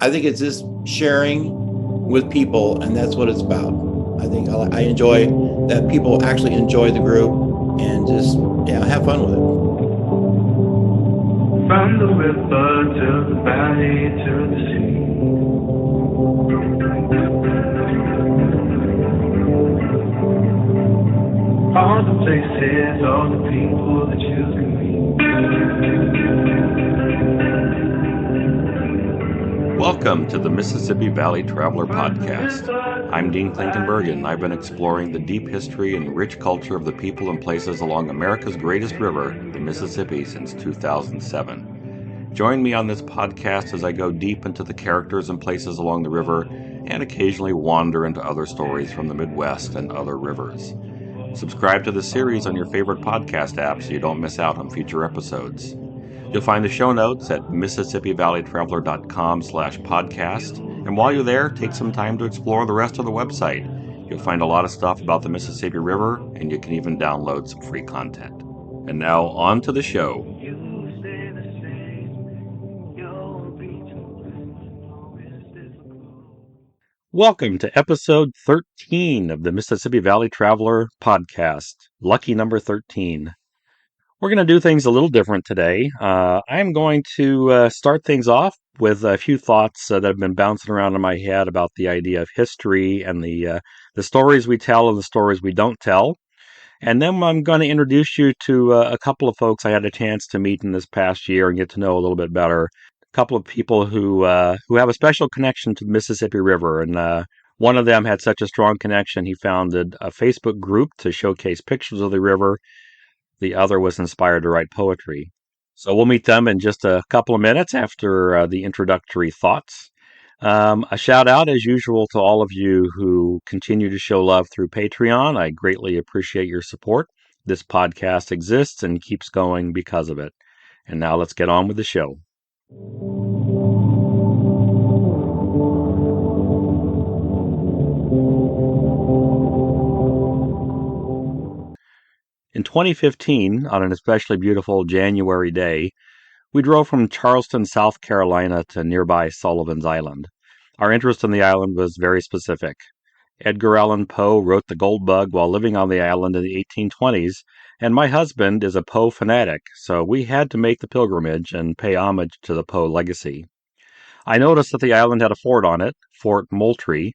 I think it's just sharing with people, and that's what it's about. I think I enjoy that people actually enjoy the group and just have fun with it. From the river to the valley to the sea. All the places, all the people that you can meet. Welcome to the Mississippi Valley Traveler Podcast. I'm Dean Klinkenberg, and I've been exploring the deep history and rich culture of the people and places along America's greatest river, the Mississippi, since 2007. Join me on this podcast as I go deep into the characters and places along the river and occasionally wander into other stories from the Midwest and other rivers. Subscribe to the series on your favorite podcast app so you don't miss out on future episodes. You'll find the show notes at MississippiValleyTraveler.com/podcast. And while you're there, take some time to explore the rest of the website. You'll find a lot of stuff about the Mississippi River, and you can even download some free content. And now, on to the show. Welcome to episode 13 of the Mississippi Valley Traveler podcast. Lucky number 13. We're going to do things a little different today. I'm going to start things off with a few thoughts that have been bouncing around in my head about the idea of history and the stories we tell and the stories we don't tell. And then I'm going to introduce you to a couple of folks I had a chance to meet in this past year and get to know a little bit better. A couple of people who have a special connection to the Mississippi River. And one of them had such a strong connection, he founded a Facebook group to showcase pictures of the river. The other was inspired to write poetry. So we'll meet them in just a couple of minutes after the introductory thoughts. A shout out, as usual, to all of you who continue to show love through Patreon. I greatly appreciate your support. This podcast exists and keeps going because of it. And now let's get on with the show. In 2015, on an especially beautiful January day, we drove from Charleston, South Carolina to nearby Sullivan's Island. Our interest in the island was very specific. Edgar Allan Poe wrote The Gold Bug while living on the island in the 1820s, and my husband is a Poe fanatic, so we had to make the pilgrimage and pay homage to the Poe legacy. I noticed that the island had a fort on it, Fort Moultrie,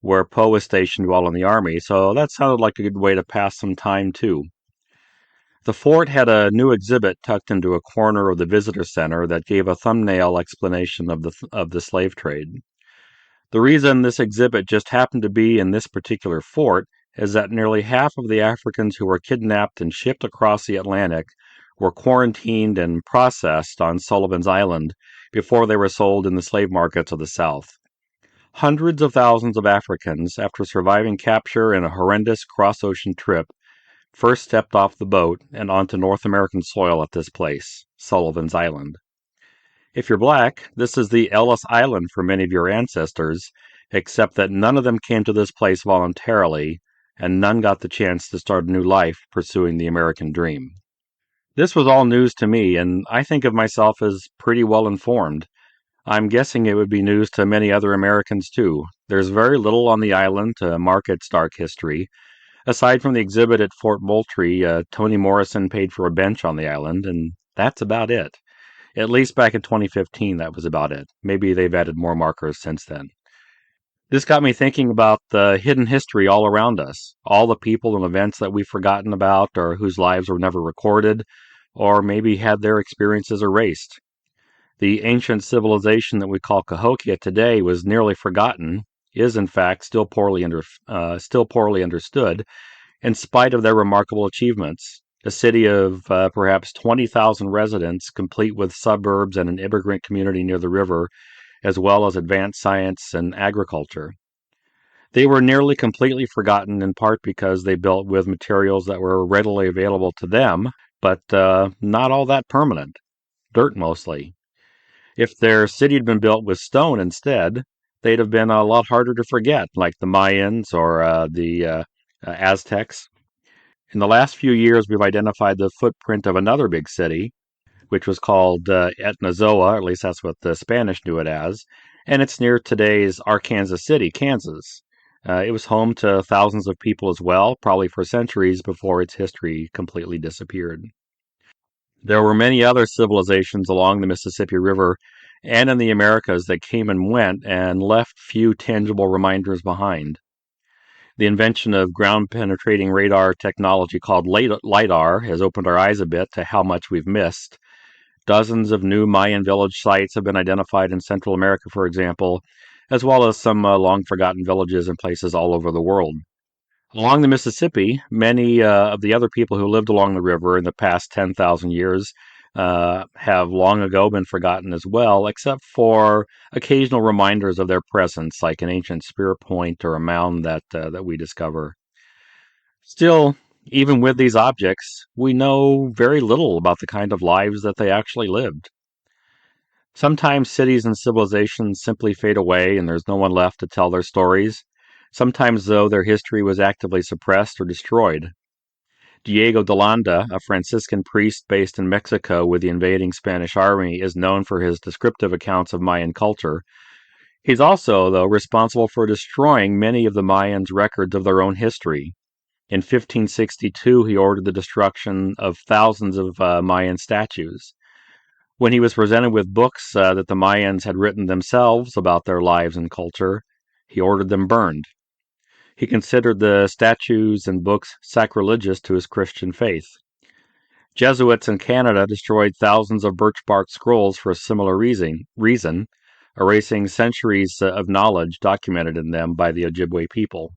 where Poe was stationed while in the army, so that sounded like a good way to pass some time too. The fort had a new exhibit tucked into a corner of the visitor center that gave a thumbnail explanation of the slave trade. The reason this exhibit just happened to be in this particular fort is that nearly half of the Africans who were kidnapped and shipped across the Atlantic were quarantined and processed on Sullivan's Island before they were sold in the slave markets of the South. Hundreds of thousands of Africans, after surviving capture in a horrendous cross-ocean trip, first stepped off the boat and onto North American soil at this place, Sullivan's Island. If you're black, this is the Ellis Island for many of your ancestors, except that none of them came to this place voluntarily, and none got the chance to start a new life pursuing the American dream. This was all news to me, and I think of myself as pretty well informed. I'm guessing it would be news to many other Americans too. There's very little on the island to mark its dark history. Aside from the exhibit at Fort Moultrie, Toni Morrison paid for a bench on the island, and that's about it. At least back in 2015, that was about it. Maybe they've added more markers since then. This got me thinking about the hidden history all around us, all the people and events that we've forgotten about or whose lives were never recorded, or maybe had their experiences erased. The ancient civilization that we call Cahokia today was nearly forgotten, is in fact still poorly understood, in spite of their remarkable achievements. A city of perhaps 20,000 residents, complete with suburbs and an immigrant community near the river, as well as advanced science and agriculture. They were nearly completely forgotten in part because they built with materials that were readily available to them, but not all that permanent. Dirt mostly. If their city had been built with stone instead, they'd have been a lot harder to forget, like the Mayans or the Aztecs. In the last few years, we've identified the footprint of another big city, which was called Etnazoa, or at least that's what the Spanish knew it as, and it's near today's Arkansas City, Kansas. It was home to thousands of people as well, probably for centuries before its history completely disappeared. There were many other civilizations along the Mississippi River and in the Americas that came and went and left few tangible reminders behind. The invention of ground penetrating radar technology called LIDAR has opened our eyes a bit to how much we've missed. Dozens of new Mayan village sites have been identified in Central America, for example, as well as some long forgotten villages and places all over the world. Along the Mississippi, many of the other people who lived along the river in the past 10,000 years have long ago been forgotten as well, except for occasional reminders of their presence, like an ancient spear point or a mound that we discover. Still, even with these objects, we know very little about the kind of lives that they actually lived. Sometimes cities and civilizations simply fade away and there's no one left to tell their stories. Sometimes, though, their history was actively suppressed or destroyed. Diego de Landa, a Franciscan priest based in Mexico with the invading Spanish army, is known for his descriptive accounts of Mayan culture. He's also, though, responsible for destroying many of the Mayans' records of their own history. In 1562, he ordered the destruction of thousands of Mayan statues. When he was presented with books that the Mayans had written themselves about their lives and culture, he ordered them burned. He considered the statues and books sacrilegious to his Christian faith. Jesuits in Canada destroyed thousands of birch bark scrolls for a similar reason, erasing centuries of knowledge documented in them by the Ojibwe people.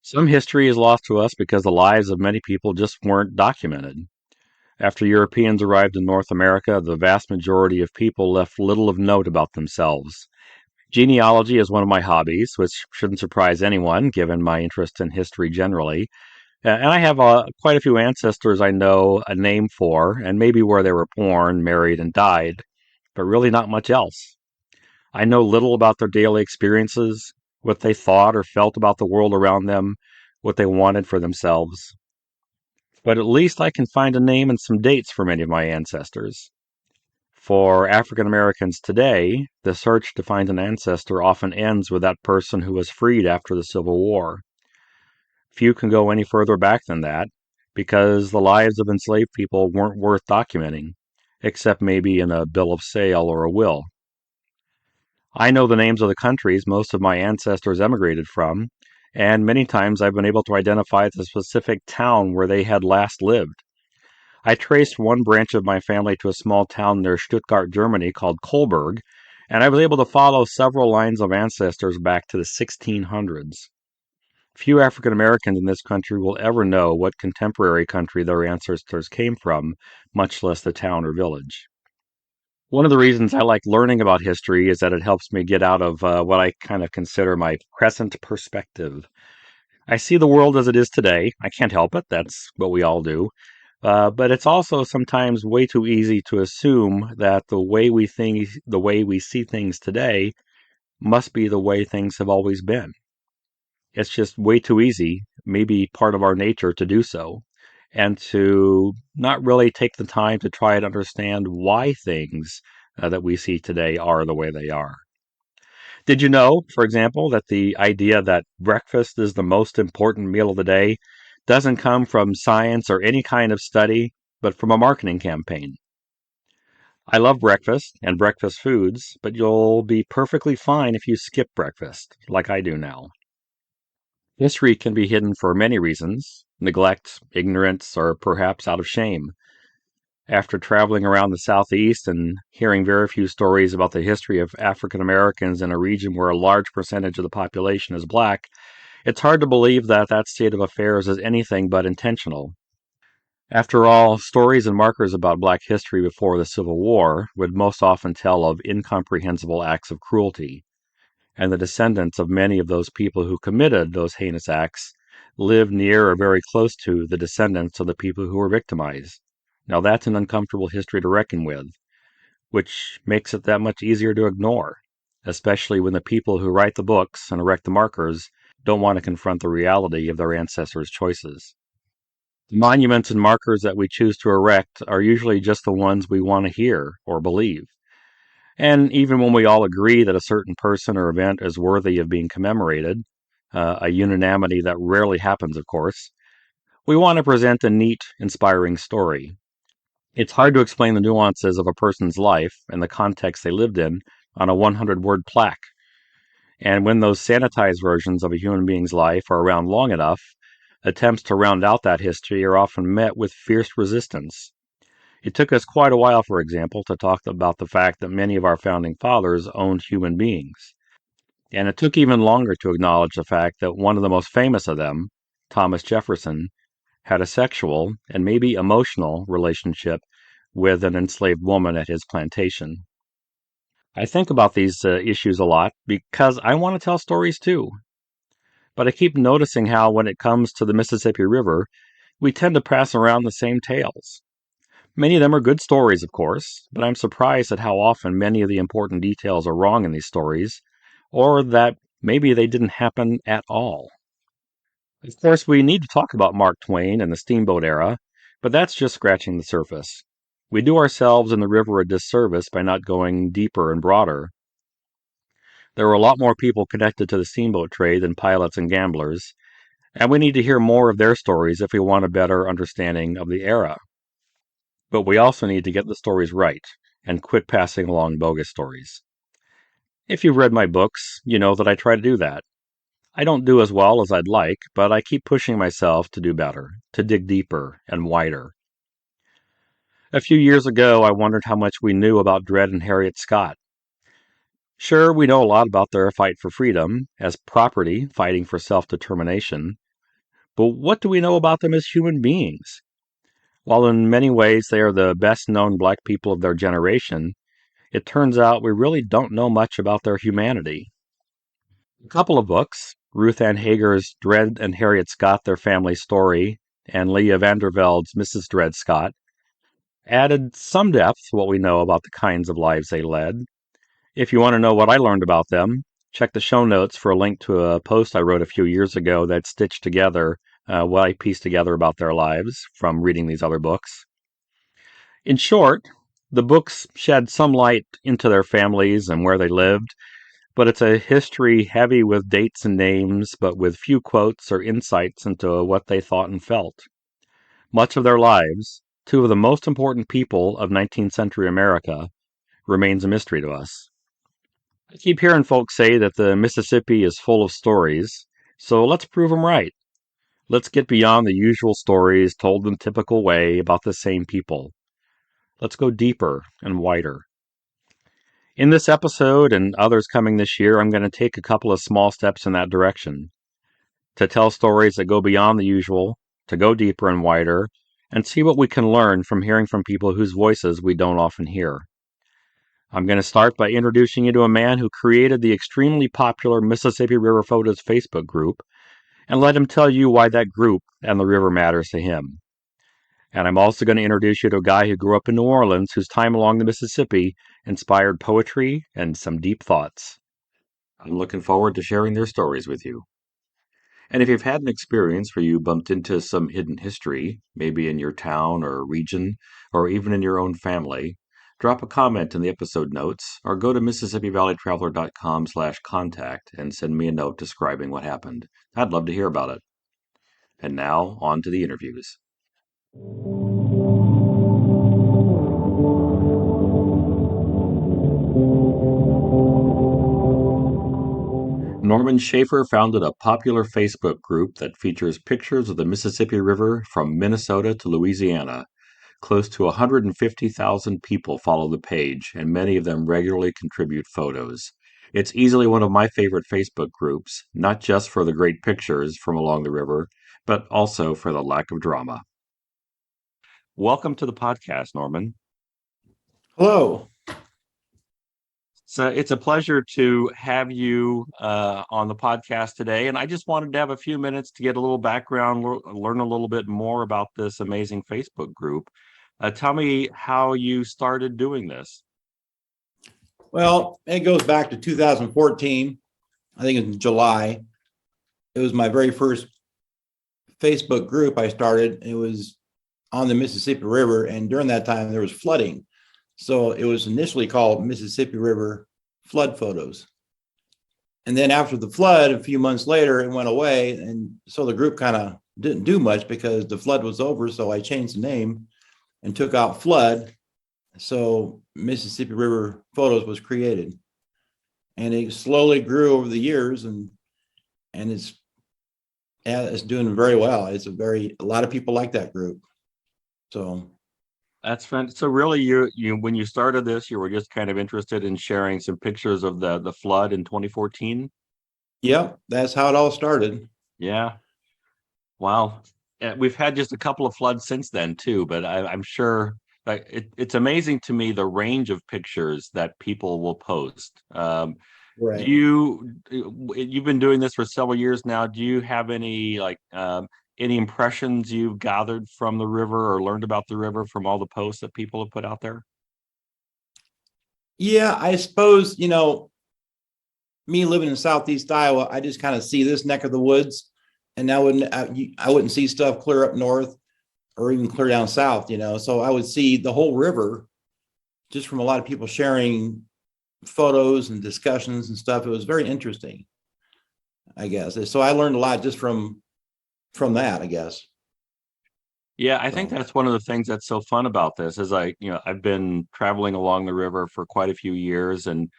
Some history is lost to us because the lives of many people just weren't documented. After Europeans arrived in North America, the vast majority of people left little of note about themselves. Genealogy is one of my hobbies, which shouldn't surprise anyone given my interest in history generally. And I have quite a few ancestors I know a name for, and maybe where they were born, married, and died, but really not much else. I know little about their daily experiences, what they thought or felt about the world around them, what they wanted for themselves. But at least I can find a name and some dates for many of my ancestors. For African Americans today, the search to find an ancestor often ends with that person who was freed after the Civil War. Few can go any further back than that, because the lives of enslaved people weren't worth documenting, except maybe in a bill of sale or a will. I know the names of the countries most of my ancestors emigrated from, and many times I've been able to identify the specific town where they had last lived. I traced one branch of my family to a small town near Stuttgart, Germany called Kolberg, and I was able to follow several lines of ancestors back to the 1600s. Few African Americans in this country will ever know what contemporary country their ancestors came from, much less the town or village. One of the reasons I like learning about history is that it helps me get out of what I kind of consider my present perspective. I see the world as it is today. I can't help it. That's what we all do. But it's also sometimes way too easy to assume that the way we see things today, must be the way things have always been. It's just way too easy, maybe part of our nature to do so, and to not really take the time to try and understand why things that we see today are the way they are. Did you know, for example, that the idea that breakfast is the most important meal of the day doesn't come from science or any kind of study, but from a marketing campaign? I love breakfast and breakfast foods, but you'll be perfectly fine if you skip breakfast, like I do now. History can be hidden for many reasons: neglect, ignorance, or perhaps out of shame. After traveling around the Southeast and hearing very few stories about the history of African Americans in a region where a large percentage of the population is black, it's hard to believe that that state of affairs is anything but intentional. After all, stories and markers about black history before the Civil War would most often tell of incomprehensible acts of cruelty, and the descendants of many of those people who committed those heinous acts live near or very close to the descendants of the people who were victimized. Now that's an uncomfortable history to reckon with, which makes it that much easier to ignore, especially when the people who write the books and erect the markers don't want to confront the reality of their ancestors' choices. The monuments and markers that we choose to erect are usually just the ones we want to hear or believe. And even when we all agree that a certain person or event is worthy of being commemorated, a unanimity that rarely happens, of course, we want to present a neat, inspiring story. It's hard to explain the nuances of a person's life and the context they lived in on a 100-word plaque. And when those sanitized versions of a human being's life are around long enough, attempts to round out that history are often met with fierce resistance. It took us quite a while, for example, to talk about the fact that many of our founding fathers owned human beings. And it took even longer to acknowledge the fact that one of the most famous of them, Thomas Jefferson, had a sexual and maybe emotional relationship with an enslaved woman at his plantation. I think about these issues a lot because I want to tell stories too. But I keep noticing how, when it comes to the Mississippi River, we tend to pass around the same tales. Many of them are good stories, of course, but I'm surprised at how often many of the important details are wrong in these stories, or that maybe they didn't happen at all. Of course, we need to talk about Mark Twain and the steamboat era, but that's just scratching the surface. We do ourselves and the river a disservice by not going deeper and broader. There were a lot more people connected to the steamboat trade than pilots and gamblers, and we need to hear more of their stories if we want a better understanding of the era. But we also need to get the stories right and quit passing along bogus stories. If you've read my books, you know that I try to do that. I don't do as well as I'd like, but I keep pushing myself to do better, to dig deeper and wider. A few years ago, I wondered how much we knew about Dred and Harriet Scott. Sure, we know a lot about their fight for freedom, as property fighting for self-determination, but what do we know about them as human beings? While in many ways they are the best-known black people of their generation, it turns out we really don't know much about their humanity. A couple of books, Ruth Ann Hager's Dred and Harriet Scott, Their Family Story, and Leah Vanderveld's Mrs. Dred Scott, added some depth to what we know about the kinds of lives they led. If you want to know what I learned about them, check the show notes for a link to a post I wrote a few years ago that stitched together what I pieced together about their lives from reading these other books. In short, the books shed some light into their families and where they lived, but it's a history heavy with dates and names, but with few quotes or insights into what they thought and felt. Much of their lives, two of the most important people of 19th century America, remains a mystery to us. I keep hearing folks say that the Mississippi is full of stories, so let's prove them right. Let's get beyond the usual stories told in typical way about the same people. Let's go deeper and wider. In this episode and others coming this year, I'm going to take a couple of small steps in that direction. To tell stories that go beyond the usual, to go deeper and wider, and see what we can learn from hearing from people whose voices we don't often hear. I'm going to start by introducing you to a man who created the extremely popular Mississippi River Photos Facebook group, and let him tell you why that group and the river matters to him. And I'm also going to introduce you to a guy who grew up in New Orleans whose time along the Mississippi inspired poetry and some deep thoughts. I'm looking forward to sharing their stories with you. And if you've had an experience where you bumped into some hidden history, maybe in your town or region, or even in your own family, drop a comment in the episode notes or go to MississippiValleyTraveler.com/contact and send me a note describing what happened. I'd love to hear about it. And now, on to the interviews. Norman Schaefer founded a popular Facebook group that features pictures of the Mississippi River from Minnesota to Louisiana. Close to 150,000 people follow the page, and many of them regularly contribute photos. It's easily one of my favorite Facebook groups, not just for the great pictures from along the river, but also for the lack of drama. Welcome to the podcast, Norman. Hello. So it's a pleasure to have you on the podcast today. And I just wanted to have a few minutes to get a little background, learn a little bit more about this amazing Facebook group. Tell me how you started doing this. Well, it goes back to 2014. I think in July. It was my very first Facebook group I started. It was on the Mississippi River, and during that time there was flooding. So it was initially called Mississippi River Flood Photos. And then after the flood, a few months later, it went away. And so the group kind of didn't do much because the flood was over. So I changed the name and took out flood. So Mississippi River Photos was created. And it slowly grew over the years, and it's doing very well. A lot of people like that group. So That's fun. So really, you when you started this, you were just kind of interested in sharing some pictures of the flood in 2014. yep, that's how it all started. Yeah. Wow. We've had just a couple of floods since then too, but I'm sure like it's amazing to me the range of pictures that people will post. Do Right. you've been doing this for several years now? Do you have any impressions you've gathered from the river or learned about the river from all the posts that people have put out there? Yeah, I suppose, me living in Southeast Iowa, I just kind of see this neck of the woods, and I wouldn't see stuff clear up north or even clear down south, So I would see the whole river just from a lot of people sharing photos and discussions and stuff. It was very interesting, I guess. So I learned a lot just from that, I guess. Yeah, I think So that's one of the thing that's so fun about this is I've been traveling along the river for quite a few years and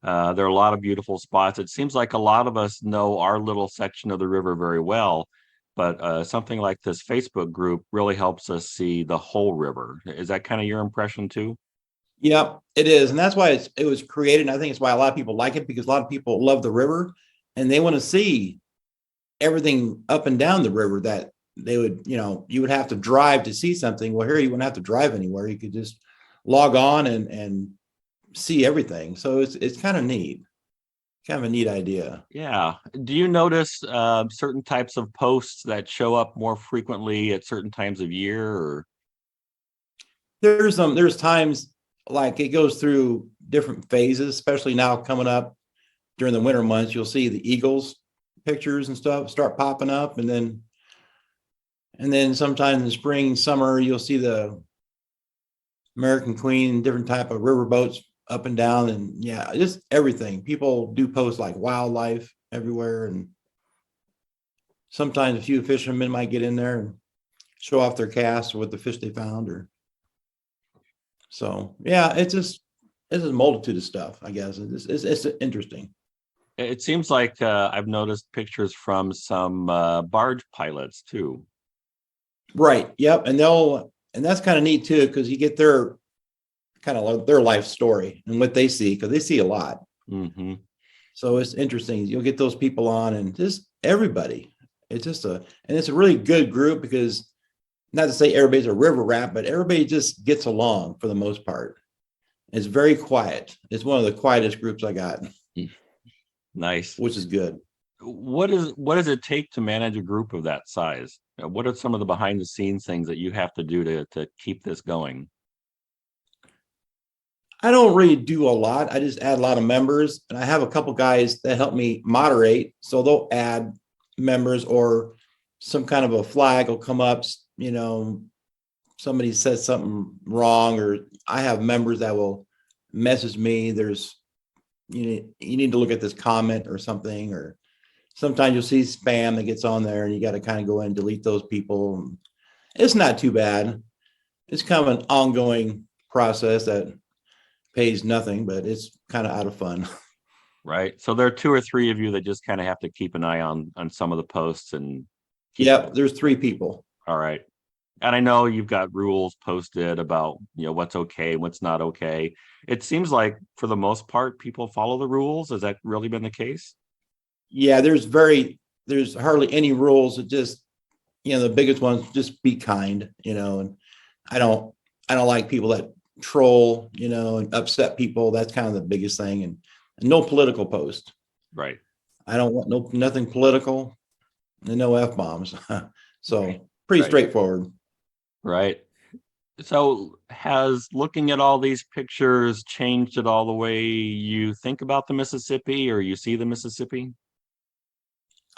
there are a lot of beautiful spots. It seems like a lot of us know our little section of the river very well, but something like this Facebook group really helps us see the whole river. Is that kind of your impression too? yeah, it is, and that's why it was created. And I think it's why a lot of people like it, because a lot of people love the river and they want to see everything up and down the river that they would, you would have to drive to see something. Well, here you wouldn't have to drive anywhere. You could just log on and see everything. So it's kind of neat, kind of a neat idea. Yeah. Do you notice certain types of posts that show up more frequently at certain times of year or There's times like it goes through different phases, especially now coming up during the winter months. You'll see the Eagles pictures and stuff start popping up, and then sometime in the spring, summer, you'll see the American Queen, different type of river boats up and down, and yeah, just everything. People do post like wildlife everywhere, and sometimes a few fishermen might get in there and show off their casts or what the fish they found, or so. Yeah, it's a multitude of stuff. I guess it's interesting. it seems like I've noticed pictures from some barge pilots too. Right. Yep. And that's kind of neat too, because you get their kind of their life story and what they see, because they see a lot. Hmm. So it's interesting. You'll get those people on and just everybody. And it's a really good group, because not to say everybody's a river rat, but everybody just gets along for the most part. It's very quiet. It's one of the quietest groups I got, Nice. which is good. What does it take to manage a group of that size? What are some of the behind the scenes things that you have to do to keep this going? I don't really do a lot. I just add a lot of members, and I have a couple guys that help me moderate. So they'll add members, or some kind of a flag will come up, somebody says something wrong, or I have members that will message me. You need to look at this comment or something, or sometimes you'll see spam that gets on there and you got to kind of go in and delete those people. It's not too bad. It's kind of an ongoing process that pays nothing, but it's kind of out of fun. Right. So there are two or three of you that just kind of have to keep an eye on some of the posts and keep Yep, there's three people. all right. And I know you've got rules posted about, what's okay, what's not okay. It seems like for the most part, people follow the rules. Has that really been the case? Yeah, there's hardly any rules. It just, the biggest ones, just be kind, and I don't I don't like people that troll, and upset people. That's kind of the biggest thing. And no political post. Right. I don't want nothing political and no F bombs. Right. So pretty Right. straightforward. Right. So has looking at all these pictures changed at all the way you think about the Mississippi or you see the Mississippi?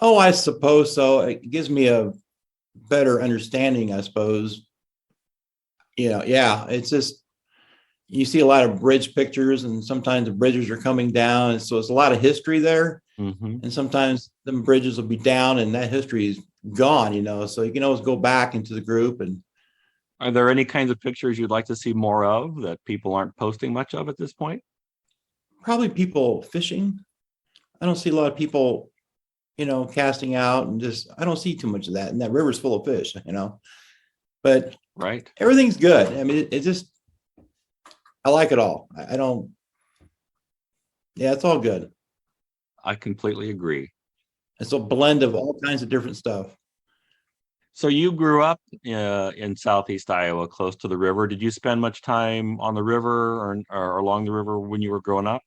Oh, I suppose so. It gives me a better understanding, I suppose. Yeah, it's just you see a lot of bridge pictures, and sometimes the bridges are coming down. And so it's a lot of history there. Hmm. And sometimes the bridges will be down and that history is gone, you know. So you can always go back into the group, and Are there any kinds of pictures you'd like to see more of that people aren't posting much of at this point? probably people fishing. I don't see a lot of people, you know, casting out, and just I don't see too much of that. And that river's full of fish, you know. But Right. everything's good. I mean, it just I like it all. I don't. Yeah, it's all good. I completely agree. It's a blend of all kinds of different stuff. So you grew up in Southeast Iowa, close to the river. Did you spend much time on the river or along the river when you were growing up?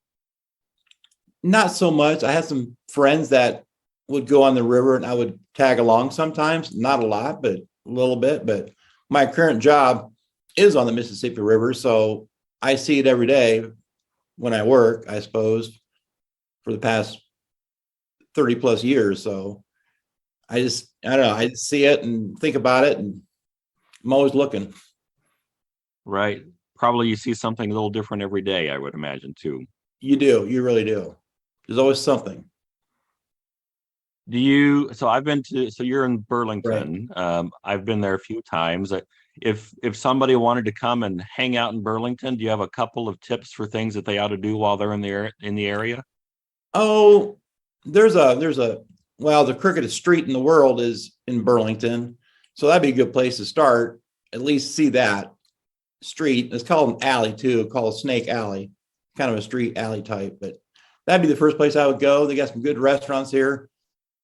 Not so much. I had some friends that would go on the river, and I would tag along sometimes. Not a lot, but a little bit. But my current job is on the Mississippi River, so I see it every day when I work, I suppose, for the past 30 plus years. So I don't know, I just see it and think about it, and I'm always looking. Right. Probably you see something a little different every day, I would imagine too. You do, you really do. There's always something. So so you're in Right. Burlington. I've been there a few times. If somebody wanted to come and hang out in Burlington, do you have a couple of tips for things that they ought to do while they're in the area? Oh, there's a well, the crookedest street in the world is in Burlington. So that'd be a good place to start. At least see that street. It's called an alley too, called Snake Alley, kind of a street alley type. But that'd be the first place I would go. They got some good restaurants here.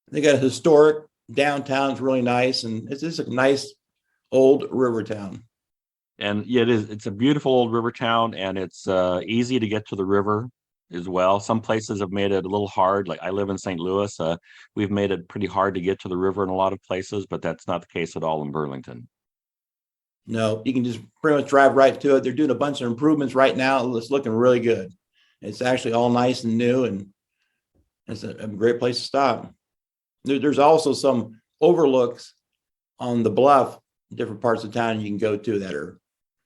They got a historic downtown. It's really nice, and it's just a nice old river town. And yeah, it is. It's a beautiful old river town, and it's easy to get to the river as well. Some places have made it a little hard. Like I live in St. Louis. We've made it pretty hard to get to the river in a lot of places, but that's not the case at all in Burlington. No, you can just pretty much drive right to it. They're doing a bunch of improvements right now. It's looking really good. It's actually all nice and new, and it's a great place to stop. There's also some overlooks on the bluff, different parts of town you can go to that are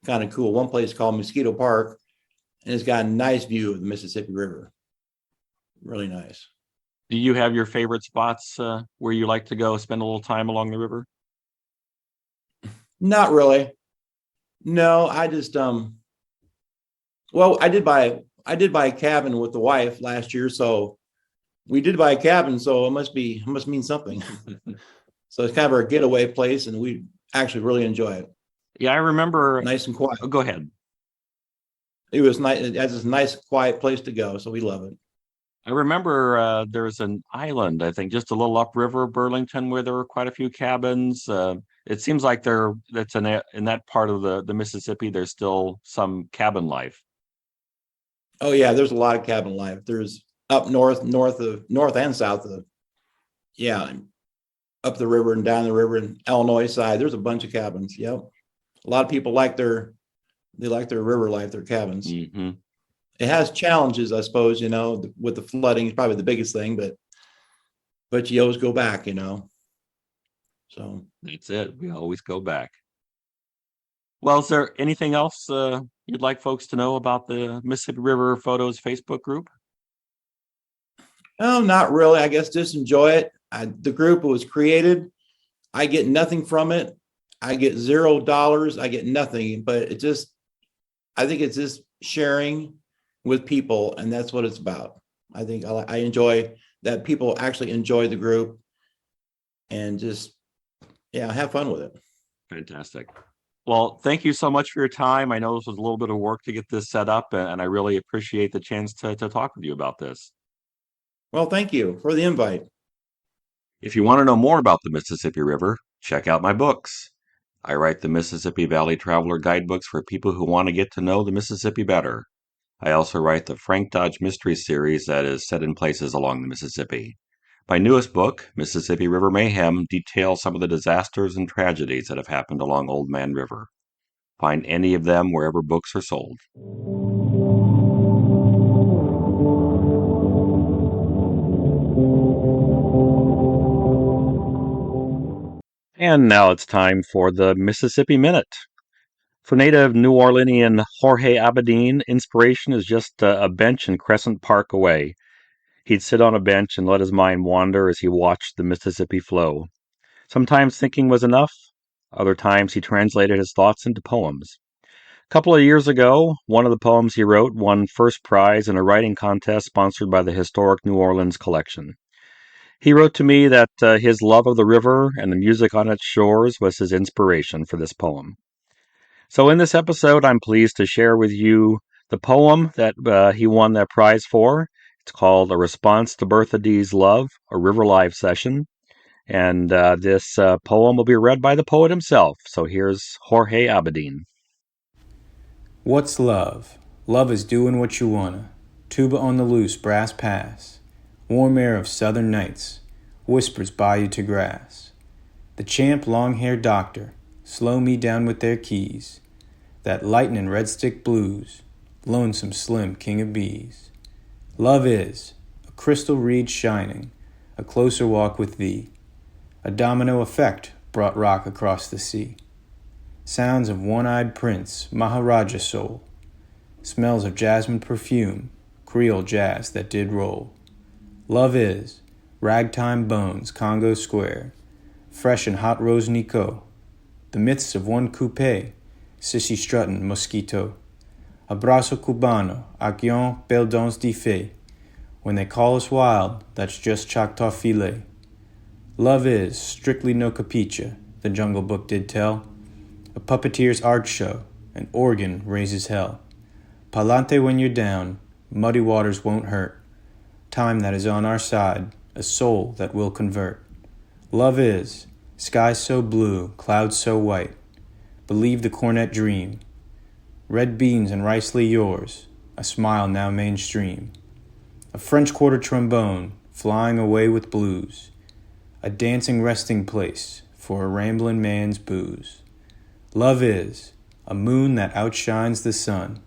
kind of cool. One place called Mosquito Park, and it's got a nice view of the Mississippi River. Really nice. Do you have your favorite spots where you like to go spend a little time along the river? Not really. No, well, I did buy a cabin with the wife last year, so we did buy a cabin, so it must mean something. So it's kind of our getaway place, and we actually really enjoy it. Yeah, I remember. Nice and quiet. Oh, go ahead. It was nice. It has this nice, quiet place to go, so we love it. I remember there's an island, I think, just a little upriver of Burlington, where there were quite a few cabins. It seems like that's in that part of the Mississippi. There's still some cabin life. Oh yeah, there's a lot of cabin life. There's up north and south of, yeah, up the river and down the river and Illinois side. There's a bunch of cabins. Yep. A lot of people they like their river life, their cabins. Hmm. It has challenges, I suppose, you know, with the flooding is probably the biggest thing, but you always go back, you know. So That's it. We always go back. Well, is there anything else you'd like folks to know about the Mississippi River Photos Facebook group? oh, not really. I guess just enjoy it. The group was created. I get nothing from it. I get $0. I get nothing, but I think it's just sharing with people, and that's what it's about. I think I enjoy that people actually enjoy the group, and just, yeah, have fun with it. Fantastic. Well, thank you so much for your time. I know this was a little bit of work to get this set up, and I really appreciate the chance to talk with you about this. Well, thank you for the invite. If you want to know more about the Mississippi River, check out my books. I write the Mississippi Valley Traveler guidebooks for people who want to get to know the Mississippi better. I also write the Frank Dodge Mystery Series that is set in places along the Mississippi. My newest book, Mississippi River Mayhem, details some of the disasters and tragedies that have happened along Old Man River. Find any of them wherever books are sold. And now it's time for the Mississippi Minute. For native New Orleanian Jorge Abedin, inspiration is just a bench in Crescent Park away. He'd sit on a bench and let his mind wander as he watched the Mississippi flow. Sometimes thinking was enough, other times he translated his thoughts into poems. A couple of years ago, one of the poems he wrote won first prize in a writing contest sponsored by the Historic New Orleans Collection. He wrote to me that his love of the river and the music on its shores was his inspiration for this poem. So, in this episode, I'm pleased to share with you the poem that he won that prize for. It's called A Response to Bertha D's Love, a River Live session. And this poem will be read by the poet himself. So, here's Jorge Abedin. What's love? Love is doing what you wanna. Tuba on the loose, brass pass. Warm air of southern nights, whispers bayou to grass. The champ long-haired doctor, slow me down with their keys. That lightnin' red stick blues, lonesome slim king of bees. Love is a crystal reed shining, a closer walk with thee. A domino effect brought rock across the sea. Sounds of one-eyed prince, Maharaja soul. Smells of jasmine perfume, Creole jazz that did roll. Love is ragtime bones, Congo Square. Fresh and hot rose Nico. The myths of one coupe, sissy struttin' mosquito. Abrazo cubano, action, belle danse de fée. When they call us wild, that's just Choctaw filet. Love is strictly no capiche, the Jungle Book did tell. A puppeteer's art show, an organ raises hell. Palante when you're down, muddy waters won't hurt. Time that is on our side, a soul that will convert. Love is sky so blue, clouds so white. Believe the cornet dream. Red beans and ricely yours, a smile now mainstream. A French quarter trombone, flying away with blues. A dancing resting place for a ramblin' man's booze. Love is a moon that outshines the sun.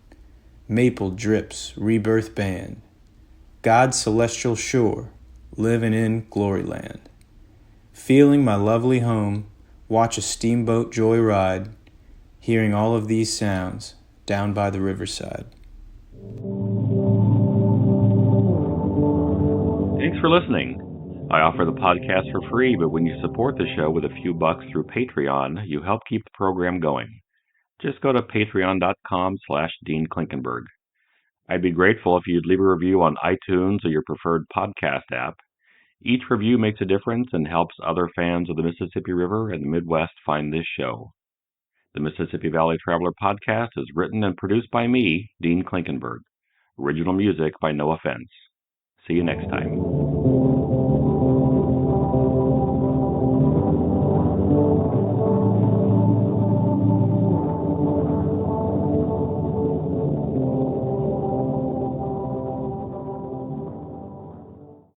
Maple drips, rebirth band. God's celestial shore, living in glory land. Feeling my lovely home, watch a steamboat joy ride. Hearing all of these sounds down by the riverside. Thanks for listening. I offer the podcast for free, but when you support the show with a few bucks through Patreon, you help keep the program going. Just go to patreon.com/Dean Klinkenberg. I'd be grateful if you'd leave a review on iTunes or your preferred podcast app. Each review makes a difference and helps other fans of the Mississippi River and the Midwest find this show. The Mississippi Valley Traveler podcast is written and produced by me, Dean Klinkenberg. Original music by No Offense. See you next time.